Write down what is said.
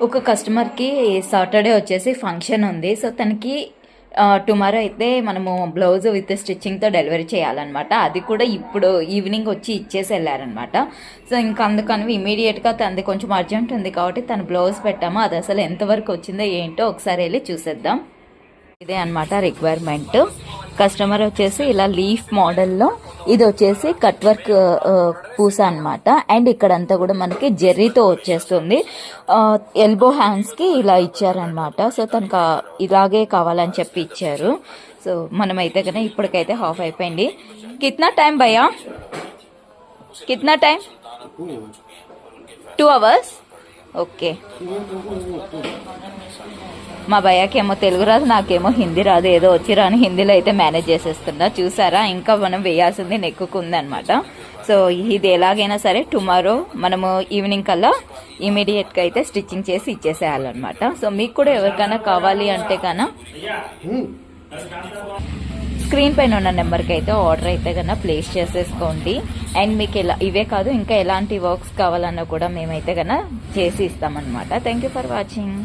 ఒక కస్టమర్కి సాటర్డే వచ్చేసి ఫంక్షన్ ఉంది. సో తనకి టుమారో అయితే మనము బ్లౌజ్ విత్ స్టిచ్చింగ్తో డెలివరీ చేయాలన్నమాట. అది కూడా ఇప్పుడు ఈవినింగ్ వచ్చి ఇచ్చేసి వెళ్ళారనమాట. సో ఇంకా అందుకని ఇమీడియట్గా తనది కొంచెం అర్జెంట్ ఉంది కాబట్టి తను బ్లౌజ్ పెట్టాము. అది అసలు ఎంతవరకు వచ్చిందో ఏంటో ఒకసారి వెళ్ళి చూసేద్దాం. ఇదే అనమాట రిక్వైర్మెంట్. కస్టమర్ వచ్చేసి ఇలా లీఫ్ మోడల్లో, ఇది వచ్చేసి కట్ వర్క్ పూస అనమాట. అండ్ ఇక్కడంతా కూడా మనకి జెర్రీతో వచ్చేస్తుంది. ఎల్బో హ్యాండ్స్కి ఇలా ఇచ్చారనమాట. సో తనకు ఇలాగే కావాలని చెప్పి ఇచ్చారు. సో మనమైతే కన్నా ఇప్పటికైతే హాఫ్ అయిపోయింది. కిतना టైం భయ్యా, కిतना టైం? 2 hours. ఓకే. మా భయ్యాకేమో తెలుగు రాదు, నాకేమో హిందీ రాదు. ఏదో వచ్చి రాని హిందీలో అయితే మేనేజ్ చేసేస్తున్నా. చూసారా, ఇంకా మనం వేయాల్సింది నెక్కుకు ఉందనమాట. సో ఇది ఎలాగైనా సరే టుమారో మనము ఈవినింగ్ కల్లా ఇమీడియట్గా అయితే స్టిచ్చింగ్ చేసి ఇచ్చేసేయాలన్నమాట. సో మీకు కూడా ఎవరికైనా కావాలి అంటే కన్నా స్క్రీన్ పైన ఉన్న నెంబర్కి అయితే ఆర్డర్ అయితే కన్నా ప్లేస్ చేసేసుకోండి. అండ్ మీకు ఇవే కాదు ఇంకా ఎలాంటి వర్క్స్ కావాలన్నా కూడా మేమైతే కన్నా చేసి ఇస్తామన్నమాట. Thank you for watching.